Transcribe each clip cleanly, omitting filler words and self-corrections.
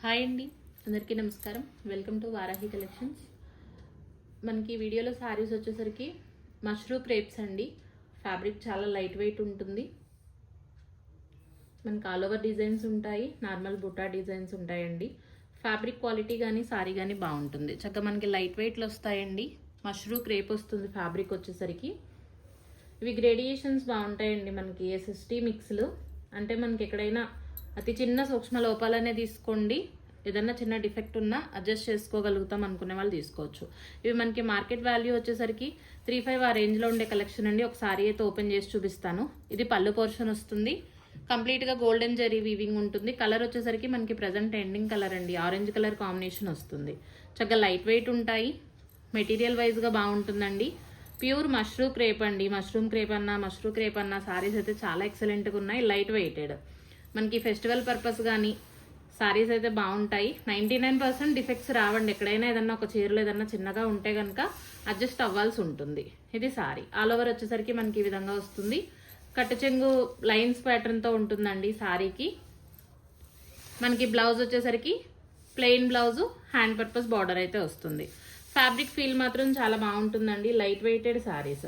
Hi అండి, అందరికీ నమస్కారం. Welcome to Varahi collections. మనకి వీడియోలో శారీస్ వచ్చేసరికి మష్రూ క్రేప్స్ అండి. ఫ్యాబ్రిక్ చాలా లైట్ వెయిట్ ఉంటుంది. మనకి ఆల్ ఓవర్ డిజైన్స్ ఉంటాయి, నార్మల్ బుటా డిజైన్స్ ఉంటాయండి. ఫ్యాబ్రిక్ క్వాలిటీ కానీ శారీ కానీ బాగుంటుంది. చక్కగా మనకి లైట్ వెయిట్లో వస్తాయండి. మష్రూ క్రేప్ వస్తుంది ఫ్యాబ్రిక్ వచ్చేసరికి. ఇవి గ్రేడియేషన్స్ బాగుంటాయండి. మనకి ఎస్ఎస్టీ మిక్స్లు అంటే మనకి ఎక్కడైనా అతి చిన్న సూక్ష్మ లోపాలనే తీసుకోండి, ఏదన్నా చిన్న డిఫెక్ట్ ఉన్నా అడ్జస్ట్ చేసుకోగలుగుతాం అనుకునే వాళ్ళు తీసుకోవచ్చు. ఇవి మనకి మార్కెట్ వాల్యూ వచ్చేసరికి 3-5 ఆ రేంజ్లో ఉండే కలెక్షన్ అండి. ఒక సారీ అయితే ఓపెన్ చేసి చూపిస్తాను. ఇది పళ్ళు పోర్షన్ వస్తుంది. కంప్లీట్గా గోల్డెన్ జరీ వీవింగ్ ఉంటుంది. కలర్ వచ్చేసరికి మనకి ప్రజెంట్ ఎండింగ్ కలర్ అండి, ఆరెంజ్ కలర్ కాంబినేషన్ వస్తుంది. చక్కగా లైట్ వెయిట్ ఉంటాయి. మెటీరియల్ వైజ్గా బాగుంటుందండి. ప్యూర్ మష్రూమ్ క్రేప్ అండి. మష్రూమ్ క్రేప్ అన్నా సారీస్ అయితే చాలా ఎక్సలెంట్గా ఉన్నాయి. Light weighted. మనకి ఫెస్టివల్ పర్పస్ కానీ సారీస్ అయితే బాగుంటాయి. 99% డిఫెక్ట్స్ రావండి. ఎక్కడైనా ఏదన్నా ఒక చీరలో ఏదన్నా చిన్నగా ఉంటే కనుక అడ్జస్ట్ అవ్వాల్సి ఉంటుంది. ఇది సారీ ఆల్ ఓవర్ వచ్చేసరికి మనకి ఈ విధంగా వస్తుంది. కట్టు చెంగు లైన్స్ ప్యాటర్న్తో ఉంటుందండి సారీకి. మనకి బ్లౌజ్ వచ్చేసరికి plain blouse, hand purpose border అయితే వస్తుంది. ఫ్యాబ్రిక్ ఫీల్ మాత్రం చాలా బాగుంటుందండి. Light weighted sarees.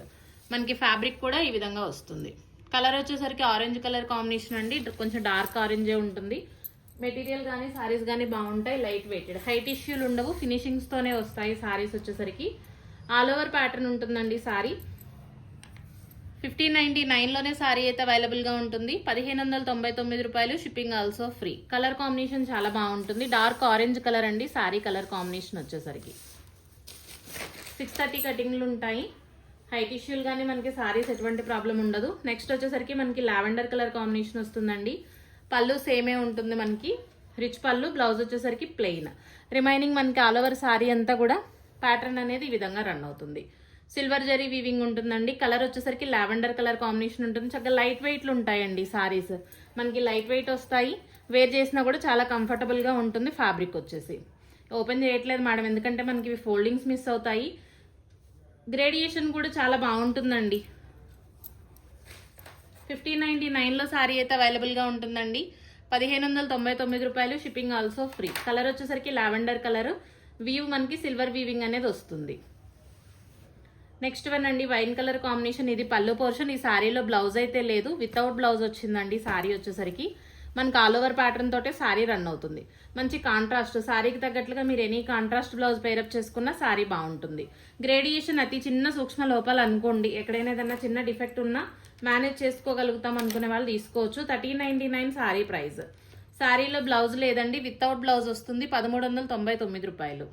మనకి ఫ్యాబ్రిక్ కూడా ఈ విధంగా వస్తుంది. కలర్ వచ్చేసరికి ఆరెంజ్ కలర్ కాంబినేషన్ అండి. కొంచెం డార్క్ ఆరెంజే ఉంటుంది. మెటీరియల్ కానీ సారీస్ కానీ బాగుంటాయి. లైట్ వెయిటెడ్, హై టిష్యూలు ఉండవు, ఫినిషింగ్స్తోనే వస్తాయి సారీస్ వచ్చేసరికి. ఆల్ ఓవర్ ప్యాటర్న్ ఉంటుందండి సారీ. 1599లోనే సారీ అయితే అవైలబుల్గా ఉంటుంది. 1599 రూపాయలు, shipping also free. Colour combination చాలా బాగుంటుంది. డార్క్ ఆరెంజ్ కలర్ అండి సారీ కలర్ కాంబినేషన్ వచ్చేసరికి. 630 కటింగ్లు ఉంటాయి. హై టిష్యూలు కానీ మనకి సారీస్ ఎటువంటి ప్రాబ్లం ఉండదు. నెక్స్ట్ వచ్చేసరికి మనకి లావెండర్ కలర్ కాంబినేషన్ వస్తుందండి. పళ్ళు సేమే ఉంటుంది మనకి, రిచ్ పళ్ళు. బ్లౌజ్ వచ్చేసరికి ప్లెయిన్. రిమైనింగ్ మనకి ఆల్ ఓవర్ సారీ అంతా కూడా ప్యాటర్న్ అనేది ఈ విధంగా రన్ అవుతుంది. సిల్వర్ జరీ వీవింగ్ ఉంటుందండి. కలర్ వచ్చేసరికి లావెండర్ కలర్ కాంబినేషన్ ఉంటుంది. చక్కగా లైట్ వెయిట్లు ఉంటాయండి సారీస్. మనకి లైట్ వెయిట్ వస్తాయి. వేర్ చేసినా కూడా చాలా కంఫర్టబుల్గా ఉంటుంది. ఫ్యాబ్రిక్ వచ్చేసి ఓపెన్ చేయట్లేదు మేడం, ఎందుకంటే మనకి ఇవి ఫోల్డింగ్స్ మిస్ అవుతాయి. గ్రేడియేషన్ కూడా చాలా బాగుంటుందండి. 1599లో సారీ అయితే అవైలబుల్గా ఉంటుందండి. 1599 రూపాయలు, షిప్పింగ్ ఆల్సో ఫ్రీ. కలర్ వచ్చేసరికి లావెండర్ కలర్. వీవ్ మనకి సిల్వర్ వీవింగ్ అనేది వస్తుంది. నెక్స్ట్ వన్ అండి, వైన్ కలర్ కాంబినేషన్. ఇది పళ్ళు పోర్షన్. ఈ సారీలో బ్లౌజ్ అయితే లేదు, వితౌట్ బ్లౌజ్ వచ్చిందండి సారీ వచ్చేసరికి. మనకి ఆల్ ఓవర్ ప్యాటర్న్ తోటే సారీ రన్ అవుతుంది. మంచి కాంట్రాస్ట్, సారీకి తగ్గట్లుగా మీరు ఎనీ కాంట్రాస్ట్ బ్లౌజ్ పేరప్ చేసుకున్న సారీ బాగుంటుంది. గ్రేడియేషన్ అతి చిన్న సూక్ష్మ లోపాలు అనుకోండి, ఎక్కడైనా ఏదైనా చిన్న డిఫెక్ట్ ఉన్నా మేనేజ్ చేసుకోగలుగుతాం అనుకునే వాళ్ళు తీసుకోవచ్చు. 1399 సారీ ప్రైస్. సారీలో బ్లౌజ్ లేదండి, వితౌట్ బ్లౌజ్ వస్తుంది. 1399 రూపాయలు.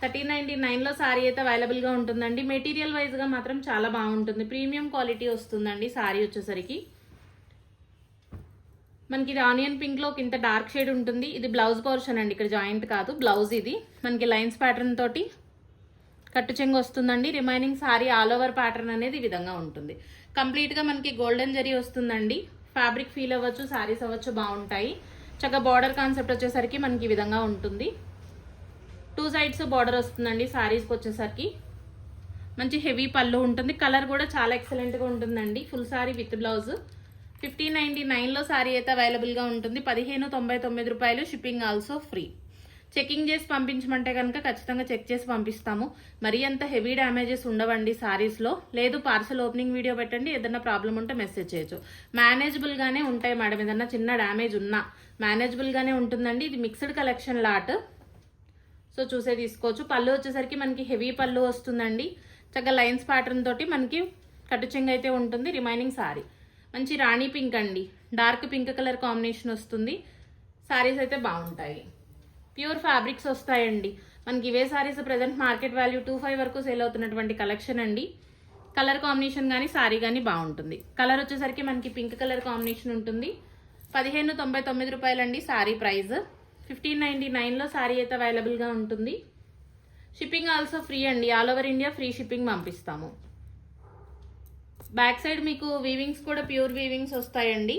1399లో సారీ అయితే అవైలబుల్గా ఉంటుందండి. మెటీరియల్ వైజ్గా మాత్రం చాలా బాగుంటుంది. ప్రీమియం క్వాలిటీ వస్తుందండి సారీ వచ్చేసరికి. మనకి ఇది ఆనియన్ పింక్లో ఒక ఇంత డార్క్ షేడ్ ఉంటుంది. ఇది బ్లౌజ్ పోర్షన్ అండి, ఇక్కడ జాయింట్ కాదు బ్లౌజ్. ఇది మనకి లైన్స్ ప్యాటర్న్ తోటి కట్టు చెంగు వస్తుందండి. Remaining sorry all over pattern అనేది ఈ విధంగా ఉంటుంది. కంప్లీట్గా మనకి గోల్డెన్ జరీ వస్తుందండి. ఫ్యాబ్రిక్ ఫీల్ అవ్వచ్చు, సారీస్ అవ్వచ్చు, బాగుంటాయి. చక్కగా బార్డర్ కాన్సెప్ట్ వచ్చేసరికి మనకి ఈ విధంగా ఉంటుంది. 2 సైడ్స్ బార్డర్ వస్తుందండి సారీస్కి వచ్చేసరికి. మంచి హెవీ పళ్ళు ఉంటుంది. కలర్ కూడా చాలా ఎక్సలెంట్గా ఉంటుందండి. Full sari with blouse. 1599లో సారీ అయితే అవైలబుల్గా ఉంటుంది. 1599 రూపాయలు, షిప్పింగ్ ఆల్సో ఫ్రీ. చెకింగ్ చేసి పంపించమంటే కనుక ఖచ్చితంగా చెక్ చేసి పంపిస్తాము. మరీ అంత హెవీ డ్యామేజెస్ ఉండవండి సారీస్లో. లేదు పార్సల్ ఓపెనింగ్ వీడియో పెట్టండి, ఏదైనా ప్రాబ్లం ఉంటే మెసేజ్ చేయొచ్చు. మేనేజబుల్గానే ఉంటాయి మేడం, ఏదన్నా చిన్న డ్యామేజ్ ఉన్నా మేనేజబుల్గానే ఉంటుందండి. ఇది మిక్స్డ్ కలెక్షన్ లాట్, సో చూసే తీసుకోవచ్చు. పళ్ళు వచ్చేసరికి మనకి హెవీ పళ్ళు వస్తుందండి. చక్కగా లైన్స్ ప్యాటర్న్ తోటి మనకి కట్టు చెంగు అయితే ఉంటుంది. రిమైనింగ్ సారీ మంచి రాణి పింక్ అండి, డార్క్ పింక్ కలర్ కాంబినేషన్ వస్తుంది. సారీస్ అయితే బాగుంటాయి. ప్యూర్ ఫ్యాబ్రిక్స్ వస్తాయండి. మనకి ఇవే సారీస్ ప్రజెంట్ మార్కెట్ వాల్యూ 25 వరకు సేల్ అవుతున్నటువంటి కలెక్షన్ అండి. కలర్ కాంబినేషన్ కానీ సారీ కానీ బాగుంటుంది. కలర్ వచ్చేసరికి మనకి పింక్ కలర్ కాంబినేషన్ ఉంటుంది. 1599 రూపాయలండి సారీ ప్రైస్. 1599లో సారీ అయితే అవైలబుల్గా ఉంటుంది. షిప్పింగ్ ఆల్సో ఫ్రీ అండి. All over India free shipping పంపిస్తాము. బ్యాక్ సైడ్ మీకు వీవింగ్స్ కూడా ప్యూర్ వీవింగ్స్ వస్తాయండి.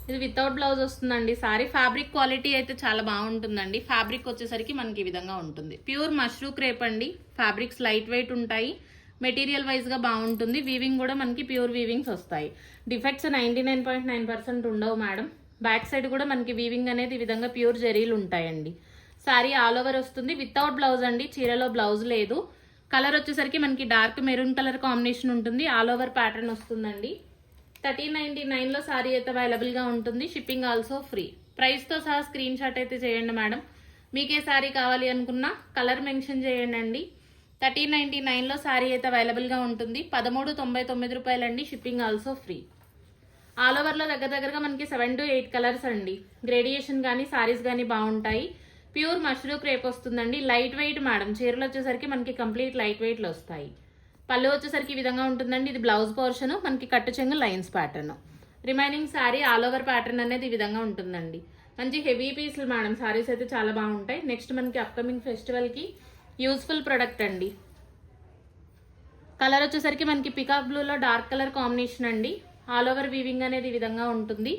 ఇది వితౌట్ బ్లౌజ్ వస్తుందండి సారీ. ఫ్యాబ్రిక్ క్వాలిటీ అయితే చాలా బాగుంటుందండి. ఫ్యాబ్రిక్ వచ్చేసరికి మనకి ఈ విధంగా ఉంటుంది. ప్యూర్ మష్రూ క్రేప్ అండి. ఫ్యాబ్రిక్స్ లైట్ వెయిట్ ఉంటాయి. మెటీరియల్ వైజ్గా బాగుంటుంది. వీవింగ్ కూడా మనకి ప్యూర్ వీవింగ్స్ వస్తాయి. డిఫెక్ట్స్ 99.9% ఉండవు మేడం. బ్యాక్ సైడ్ కూడా మనకి వీవింగ్ అనేది ఈ విధంగా ప్యూర్ జరీలు ఉంటాయండి. శారీ ఆల్ ఓవర్ వస్తుంది, వితౌట్ బ్లౌజ్ అండి, చీరలో బ్లౌజ్ లేదు. కలర్ వచ్చేసరికి మనకి డార్క్ మెరూన్ కలర్ కాంబినేషన్ ఉంటుంది, ఆల్ ఓవర్ ప్యాటర్న్ వస్తుందండి. 1399లో శారీ అయితే అవైలబుల్గా ఉంటుంది. Shipping also free. ప్రైస్తో సహా స్క్రీన్ షాట్ అయితే చేయండి మేడం. మీకే శారీ కావాలి అనుకున్నా కలర్ మెన్షన్ చేయండి అండి. 1399లో శారీ అయితే అవైలబుల్గా ఉంటుంది. 1399 రూపాయలండి. Shipping also free. ఆల్ ఓవర్లో దగ్గరగా మనకి 7 to 8 కలర్స్ అండి. గ్రేడియేషన్ కానీ సారీస్ కానీ బాగుంటాయి. ప్యూర్ మష్రూ క్రేప్ వస్తుందండి. Light weight madam. చీరలు వచ్చేసరికి మనకి కంప్లీట్ లైట్ వెయిట్లో వస్తాయి. పళ్ళు వచ్చేసరికి ఈ విధంగా ఉంటుందండి. ఇది బ్లౌజ్ పోర్షన్, మనకి కట్టు చెంగు lines pattern. Remaining sari all over pattern అనేది ఈ విధంగా ఉంటుందండి. మంచి హెవీ పీస్లు మేడం. సారీస్ అయితే చాలా బాగుంటాయి. నెక్స్ట్ మనకి అప్కమింగ్ ఫెస్టివల్కి యూస్ఫుల్ ప్రొడక్ట్ అండి. కలర్ వచ్చేసరికి మనకి పికాక్ బ్లూలో డార్క్ కలర్ కాంబినేషన్ అండి. ఆల్ ఓవర్ వీవింగ్ అనేది ఈ విధంగా ఉంటుంది.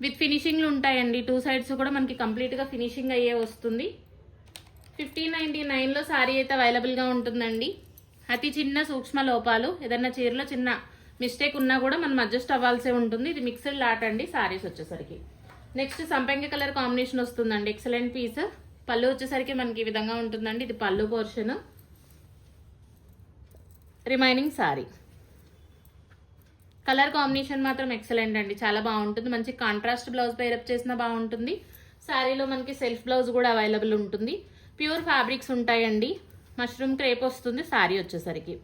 విత్ ఫినిషింగ్లు ఉంటాయండి. 2 sides కూడా మనకి కంప్లీట్గా ఫినిషింగ్ అయ్యే వస్తుంది. 1599లో శారీ అయితే అవైలబుల్గా ఉంటుందండి. అతి చిన్న సూక్ష్మ లోపాలు, ఏదన్నా చీరలో చిన్న మిస్టేక్ ఉన్నా కూడా మనం అడ్జస్ట్ అవ్వాల్సి ఉంటుంది. ఇది మిక్స్డ్ లాట్ అండి శారీస్ వచ్చేసరికి. నెక్స్ట్ సంపెంగ కలర్ కాంబినేషన్ వస్తుందండి. Excellent piece. పళ్ళు వచ్చేసరికి మనకి ఈ విధంగా ఉంటుందండి. ఇది పళ్ళు portion. Remaining saree colour combination మాత్రం ఎక్సలెంట్ అండి, చాలా బాగుంటుంది. మంచి కాంట్రాస్ట్ బ్లౌజ్ పేరప్ చేసినా బాగుంటుంది. శారీలో మనకి సెల్ఫ్ బ్లౌజ్ కూడా అవైలబుల్ ఉంటుంది. ప్యూర్ ఫ్యాబ్రిక్స్ ఉంటాయండి. మష్రూమ్ క్రేప్ వస్తుంది శారీ వచ్చేసరికి.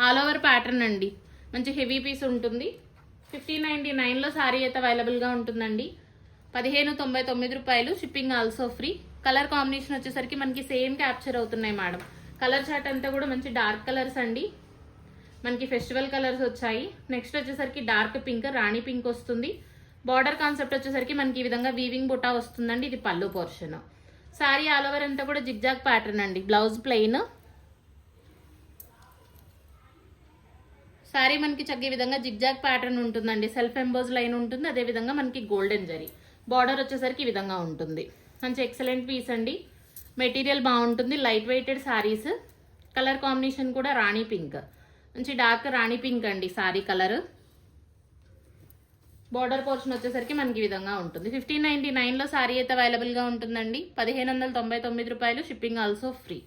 ఆల్ ఓవర్ ప్యాటర్న్ అండి. మంచి హెవీ పీస్ ఉంటుంది. 1599లో శారీ అయితే అవైలబుల్గా ఉంటుందండి. 1599 రూపాయలు. Shipping also free. Colour combination వచ్చేసరికి మనకి సేమ్ క్యాప్చర్ అవుతున్నాయి మేడం. కలర్ చార్ట్ అంతా కూడా మంచి డార్క్ కలర్స్ అండి. మనకి ఫెస్టివల్ కలర్స్ వచ్చాయి. నెక్స్ట్ వచ్చేసరికి డార్క్ పింక్, రాణి పింక్ వస్తుంది. బార్డర్ కాన్సెప్ట్ వచ్చేసరికి మనకి ఈ విధంగా వీవింగ్ బుటా వస్తుందండి. ఇది పళ్ళు పోర్షన్. శారీ ఆల్ ఓవర్ అంతా కూడా జిగ్జాగ్ ప్యాటర్న్ అండి. Blouse plain. శారీ మనకి చక్కగా ఈ విధంగా జిగ్జాగ్ ప్యాటర్న్ ఉంటుందండి. సెల్ఫ్ ఎంబోజ్ లైన్ ఉంటుంది. అదేవిధంగా మనకి గోల్డెన్ జరీ. బార్డర్ వచ్చేసరికి ఈ విధంగా ఉంటుంది. మంచి ఎక్సలెంట్ పీస్ అండి. మెటీరియల్ బాగుంటుంది. Light weighted sarees. Colour combination కూడా రాణి పింక్. మంచి డార్క్ రాణి పింక్ అండి శారీ కలర్. బార్డర్ పోర్షన్ వచ్చేసరికి మనకి ఈ విధంగా ఉంటుంది. 1599లో శారీ అయితే అవైలబుల్గా ఉంటుందండి. 1599 రూపాయలు. Shipping also free.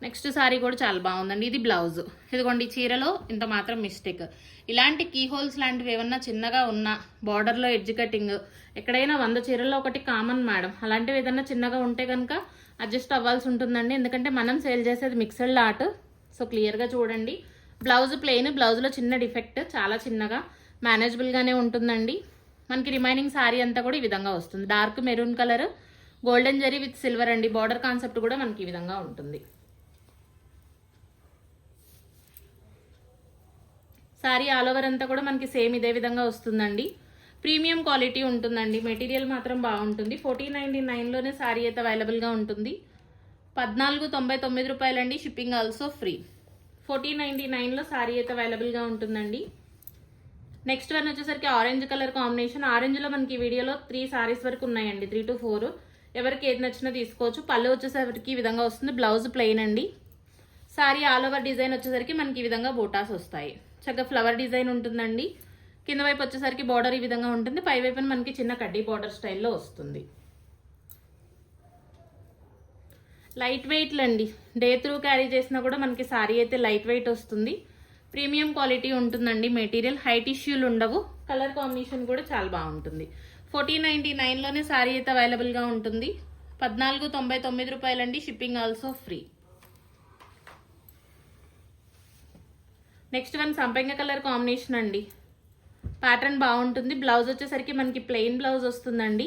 Next sari కూడా చాలా బాగుందండి. ఇది బ్లౌజ్. ఇదిగోండి చీరలో ఇంత మాత్రం మిస్టేక్. ఇలాంటి కీ హోల్స్ లాంటివి ఏమన్నా చిన్నగా ఉన్నా, బార్డర్లో ఎడ్జ్ కటింగ్, ఎక్కడైనా 100 చీరల్లో ఒకటి కామన్ మేడం. అలాంటివి ఏదన్నా చిన్నగా ఉంటే కనుక అడ్జస్ట్ అవ్వాల్సి ఉంటుందండి. ఎందుకంటే మనం సేల్ చేసేది మిక్సడ్ లాట్. సో క్లియర్గా చూడండి. Blouse plain. బ్లౌజ్లో చిన్న డిఫెక్ట్, చాలా చిన్నగా మేనేజబుల్గానే ఉంటుందండి. మనకి రిమైనింగ్ శారీ అంతా కూడా ఈ విధంగా వస్తుంది. Dark maroon colour, golden zari with silver అండి. బార్డర్ కాన్సెప్ట్ కూడా మనకి ఈ విధంగా ఉంటుంది. శారీ ఆల్ ఓవర్ అంతా కూడా మనకి సేమ్ ఇదే విధంగా వస్తుందండి. ప్రీమియం క్వాలిటీ ఉంటుందండి. మెటీరియల్ మాత్రం బాగుంటుంది. 1499లోనే శారీ అయితే అవైలబుల్గా ఉంటుంది. 1499 రూపాయలండి. Shipping also free. 1499లో శారీ అయితే అవైలబుల్గా ఉంటుందండి. నెక్స్ట్ వన్ వచ్చేసరికి ఆరెంజ్ కలర్ కాంబినేషన్. ఆరెంజ్లో మనకి వీడియోలో 3 సారీస్ వరకు ఉన్నాయండి. 3 to 4. ఎవరికి ఏది నచ్చినా తీసుకోవచ్చు. పళ్ళు వచ్చేసరికి ఈ విధంగా వస్తుంది. బ్లౌజ్ ప్లెయిన్ అండి. శారీ ఆల్ ఓవర్ డిజైన్ వచ్చేసరికి మనకి ఈ విధంగా బోటాస్ వస్తాయి. చక్కగా ఫ్లవర్ డిజైన్ ఉంటుందండి. కింద వైపు వచ్చేసరికి బార్డర్ ఈ విధంగా ఉంటుంది. పై వైపున మనకి చిన్న కడ్డీ బార్డర్ స్టైల్లో వస్తుంది. లైట్ వెయిట్లు అండి. డే త్రూ క్యారీ చేసినా కూడా మనకి శారీ అయితే లైట్ వెయిట్ వస్తుంది. ప్రీమియం క్వాలిటీ ఉంటుందండి. మెటీరియల్ హై టిష్యూలు ఉండవు. కలర్ కాంబినేషన్ కూడా చాలా బాగుంటుంది. 1499లోనే శారీ అయితే అవైలబుల్గా ఉంటుంది. 1499 రూపాయలండి. Shipping also free. Next one సంపెంగ కలర్ కాంబినేషన్ అండి. ప్యాటర్న్ బాగుంటుంది. బ్లౌజ్ వచ్చేసరికి మనకి ప్లెయిన్ బ్లౌజ్ వస్తుందండి.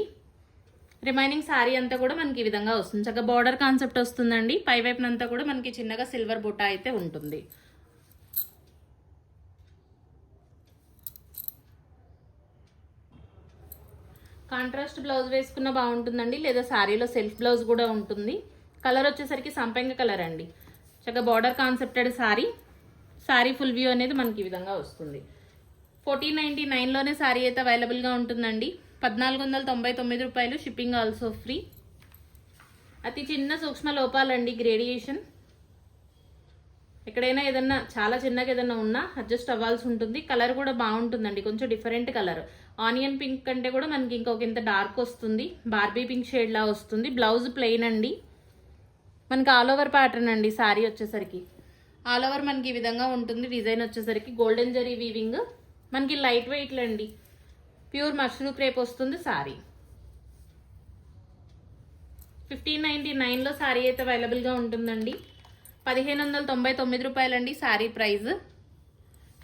రిమైనింగ్ శారీ అంతా కూడా మనకి ఈ విధంగా వస్తుంది. చక్కగా బార్డర్ కాన్సెప్ట్ వస్తుందండి. పై వైపునంతా కూడా మనకి చిన్నగా సిల్వర్ బుట్ట అయితే ఉంటుంది. కాంట్రాస్ట్ బ్లౌజ్ వేసుకున్న బాగుంటుందండి, లేదా శారీలో సెల్ఫ్ బ్లౌజ్ కూడా ఉంటుంది. కలర్ వచ్చేసరికి సంపెంగ కలర్ అండి. చక్కగా border కాన్సెప్టెడ్ sari. Sari full view అనేది మనకి ఈ విధంగా వస్తుంది. 1499లోనే శారీ అయితే అవైలబుల్గా ఉంటుందండి. 1499 రూపాయలు. Shipping also free. అతి చిన్న సూక్ష్మ లోపాలండి. గ్రేడియేషన్ ఎక్కడైనా ఏదన్నా చాలా చిన్నగా ఏదన్నా ఉన్నా అడ్జస్ట్ అవ్వాల్సి ఉంటుంది. కలర్ కూడా బాగుంటుందండి, కొంచెం డిఫరెంట్ కలర్. ఆనియన్ పింక్ కంటే కూడా మనకి ఇంకొక ఇంత డార్క్ వస్తుంది, బార్బీ పింక్ షేడ్ లా వస్తుంది. బ్లౌజ్ ప్లెయిన్ అండి, మనకి ఆల్ ఓవర్ ప్యాటర్న్ అండి. శారీ వచ్చేసరికి ఆల్ ఓవర్ మనకి ఈ విధంగా ఉంటుంది. డిజైన్ వచ్చేసరికి గోల్డెన్ జరీ వీవింగ్, మనకి లైట్ వెయిట్ అండి, ప్యూర్ మష్రూ క్రేప్ వస్తుంది. శారీ 1599లో శారీ అయితే అవైలబుల్గా ఉంటుందండి. 1599 రూపాయలండి sari price.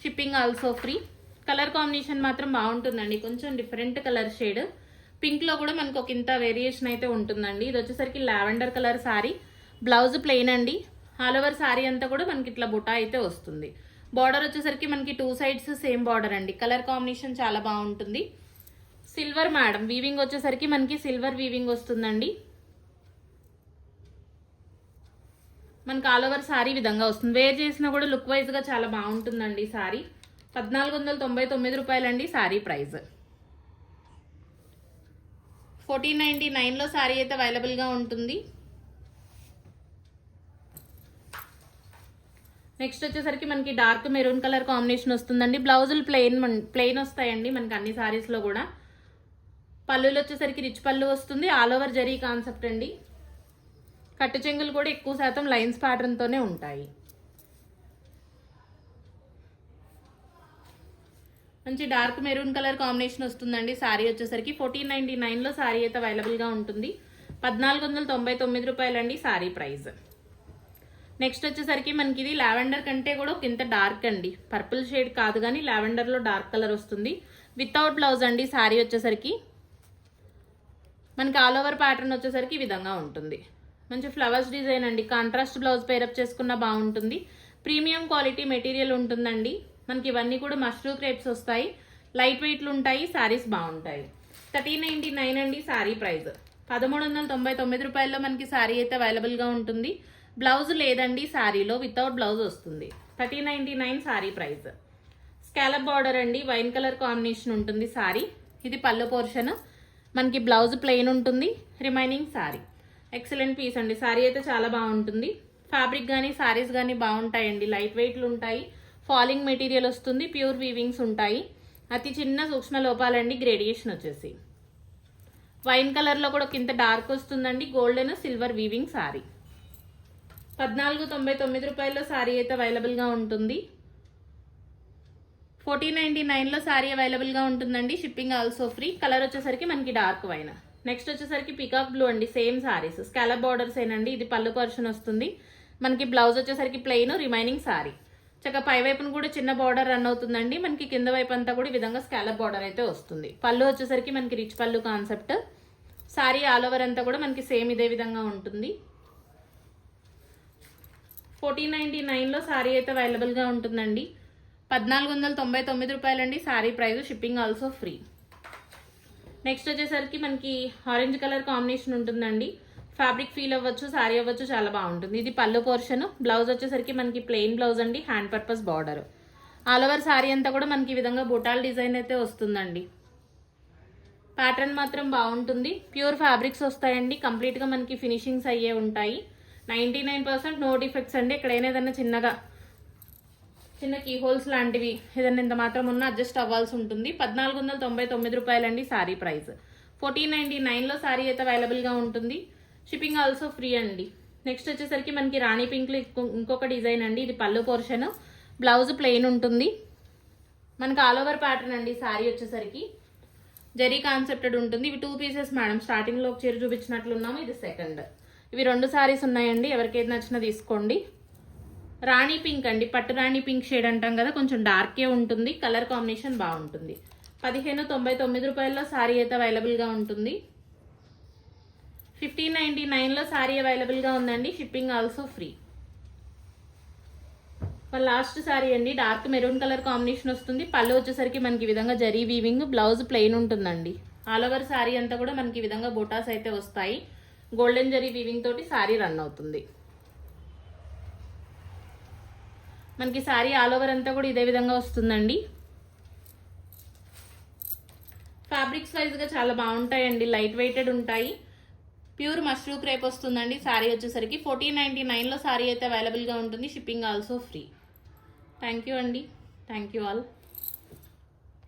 Shipping also free. Colour combination మాత్రం బాగుంటుందండి, కొంచెం డిఫరెంట్ కలర్ షేడ్. పింక్లో కూడా మనకు ఒక ఇంత వేరియేషన్ అయితే ఉంటుందండి. ఇది వచ్చేసరికి lavender colour sari. Blouse plain అండి. ఆల్ ఓవర్ శారీ అంతా కూడా మనకి ఇట్లా బుటా అయితే వస్తుంది. బార్డర్ వచ్చేసరికి మనకి 2 సైడ్స్ సేమ్ బార్డర్ అండి. కలర్ కాంబినేషన్ చాలా బాగుంటుంది. సిల్వర్ మేడం వీవింగ్ వచ్చేసరికి మనకి సిల్వర్ వీవింగ్ వస్తుందండి. మనకి ఆల్ ఓవర్ శారీ విధంగా వస్తుంది. వేర్ చేసినా కూడా లుక్ వైజ్గా చాలా బాగుంటుందండి శారీ. 1499 రూపాయలండి శారీ ప్రైస్. 1499లో శారీ అయితే అవైలబుల్గా ఉంటుంది. నెక్స్ట్ వచ్చేసరికి మనకి డార్క్ మెరూన్ కలర్ కాంబినేషన్ వస్తుందండి. బ్లౌజులు ప్లెయిన్ వస్తాయండి మనకి అన్ని శారీస్లో కూడా. పళ్ళులు వచ్చేసరికి రిచ్ పళ్ళు వస్తుంది. ఆల్ ఓవర్ జరీ కాన్సెప్ట్ అండి. కట్టు చెంగులు కూడా ఎక్కువ శాతం లైన్స్ ప్యాటర్న్తోనే ఉంటాయి. మంచి డార్క్ మెరూన్ కలర్ కాంబినేషన్ వస్తుందండి. శారీ వచ్చేసరికి 1499లో శారీ అయితే అవైలబుల్గా ఉంటుంది. 1499 రూపాయలండి శారీ ప్రైస్. నెక్స్ట్ వచ్చేసరికి మనకి ఇది లావెండర్ కంటే కూడా ఒక ఇంత డార్క్ అండి, పర్పుల్ షేడ్ కాదు కానీ లావెండర్లో డార్క్ కలర్ వస్తుంది. వితౌట్ బ్లౌజ్ అండి. శారీ వచ్చేసరికి మనకి ఆల్ ఓవర్ ప్యాటర్న్ వచ్చేసరికి ఈ విధంగా ఉంటుంది. మంచి ఫ్లవర్స్ డిజైన్ అండి. కాంట్రాస్ట్ బ్లౌజ్ పేరప్ చేసుకున్న బాగుంటుంది. ప్రీమియం క్వాలిటీ మెటీరియల్ ఉంటుందండి. మనకి ఇవన్నీ కూడా మష్రూ క్రేప్స్ వస్తాయి. లైట్ వెయిట్లు ఉంటాయి. శారీస్ బాగుంటాయి. 1399 అండి శారీ ప్రైస్. 1399 రూపాయల్లో మనకి శారీ అయితే అవైలబుల్గా ఉంటుంది. బ్లౌజ్ లేదండి శారీలో, వితౌట్ బ్లౌజ్ వస్తుంది. 1399 శారీ ప్రైస్. స్కాలప్ బార్డర్ అండి, వైన్ కలర్ కాంబినేషన్ ఉంటుంది శారీ. ఇది పళ్ళు పోర్షన్. మనకి బ్లౌజ్ ప్లెయిన్ ఉంటుంది. రిమైనింగ్ శారీ. ఎక్సలెంట్ పీస్ అండి. శారీ అయితే చాలా బాగుంటుంది. ఫ్యాబ్రిక్ కానీ శారీస్ కానీ బాగుంటాయండి. లైట్ వెయిట్లు ఉంటాయి. ఫాలింగ్ మెటీరియల్ వస్తుంది. ప్యూర్ వీవింగ్స్ ఉంటాయి. అతి చిన్న సూక్ష్మ లోపాలండి. గ్రేడియేషన్ వచ్చేసి వైన్ కలర్లో కూడా కింద డార్క్ వస్తుందండి. Golden silver weaving sari. 1499 రూపాయల్లో శారీ అయితే అవైలబుల్గా ఉంటుంది. 1499లో శారీ అవైలబుల్గా ఉంటుందండి. Shipping also free. కలర్ వచ్చేసరికి మనకి డార్క్ వైన్. నెక్స్ట్ వచ్చేసరికి పికాక్ బ్లూ అండి. సేమ్ శారీస్ స్కాలప్ బార్డర్స్ ఏనండి. ఇది పళ్ళు పోర్షన్ వస్తుంది. మనకి బ్లౌజ్ వచ్చేసరికి ప్లెయిన్. రిమైనింగ్ శారీ చక్కగా పై వైపున కూడా చిన్న బార్డర్ రన్ అవుతుందండి. మనకి కింద వైపు అంతా కూడా ఈ విధంగా స్కాలప్ బార్డర్ అయితే వస్తుంది. పళ్ళు వచ్చేసరికి మనకి రిచ్ పళ్ళు కాన్సెప్ట్. శారీ ఆల్ ఓవర్ అంతా కూడా మనకి సేమ్ ఇదే విధంగా ఉంటుంది. 1499లో శారీ అయితే అవైలబుల్గా ఉంటుందండి. 1499 రూపాయలండి sari price. Shipping also free. Next వచ్చేసరికి మనకి ఆరెంజ్ కలర్ కాంబినేషన్ ఉంటుందండి. ఫ్యాబ్రిక్ ఫీల్ అవ్వచ్చు, శారీ అవ్వచ్చు, చాలా బాగుంటుంది. ఇది పళ్ళు పోర్షన్. బ్లౌజ్ వచ్చేసరికి మనకి ప్లెయిన్ బ్లౌజ్ అండి. Hand purpose border. All over sari అంతా కూడా మనకి ఈ విధంగా బుటాల్ డిజైన్ అయితే వస్తుందండి. ప్యాటర్న్ మాత్రం బాగుంటుంది. ప్యూర్ ఫ్యాబ్రిక్స్ వస్తాయండి. కంప్లీట్గా మనకి ఫినిషింగ్స్ అయ్యే ఉంటాయి. 99% నో డిఫెక్ట్స్ అండి. ఎక్కడైనా ఏదైనా చిన్న కీ హోల్స్ లాంటివి ఏదైనా ఇంత మాత్రం ఉన్నా అడ్జస్ట్ అవ్వాల్సి ఉంటుంది. 1499 రూపాయలండి శారీ ప్రైస్. 1499లో శారీ అయితే అవైలబుల్గా ఉంటుంది. షిప్పింగ్ ఆల్సో ఫ్రీ అండి. నెక్స్ట్ వచ్చేసరికి మనకి రాణి పింక్లో ఇంకొక డిజైన్ అండి. ఇది పళ్ళు పోర్షన్. బ్లౌజ్ ప్లెయిన్ ఉంటుంది. మనకి ఆల్ ఓవర్ ప్యాటర్న్ అండి. శారీ వచ్చేసరికి జరీ కాన్సెప్టెడ్ ఉంటుంది. ఇవి 2 పీసెస్ మేడం. స్టార్టింగ్లో ఒక చీర చూపించినట్లున్నాము. ఇది సెకండ్. ఇవి 2 శారీస్ ఉన్నాయండి. ఎవరికైతే నచ్చినా తీసుకోండి. రాణి పింక్ అండి. పట్టు రాణి పింక్ షేడ్ అంటాం కదా, కొంచెం డార్కే ఉంటుంది. కలర్ కాంబినేషన్ బాగుంటుంది. 1599 రూపాయల్లో శారీ అయితే అవైలబుల్గా ఉంటుంది. 1599లో శారీ అవైలబుల్గా ఉందండి. Shipping also free. Last sari అండి. డార్క్ మెరూన్ కలర్ కాంబినేషన్ వస్తుంది. పళ్ళు వచ్చేసరికి మనకి ఈ విధంగా జరీ వీవింగ్. బ్లౌజ్ ప్లెయిన్ ఉంటుందండి. ఆల్ ఓవర్ శారీ అంతా కూడా మనకి ఈ విధంగా బోటాస్ అయితే వస్తాయి. గోల్డెన్ జరీ వీవింగ్ తోటి శారీ రన్ అవుతుంది. మనకి శారీ ఆల్ ఓవర్ అంతా కూడా ఇదే విధంగా వస్తుందండి. ఫ్యాబ్రిక్స్ వైజ్గా చాలా బాగుంటాయండి. లైట్ వెయిటెడ్ ఉంటాయి. ప్యూర్ మష్రూ క్రేప్ వస్తుందండి. శారీ వచ్చేసరికి 1499లో శారీ అయితే అవైలబుల్గా ఉంటుంది. Shipping also free. Thank you అండి. Thank you all.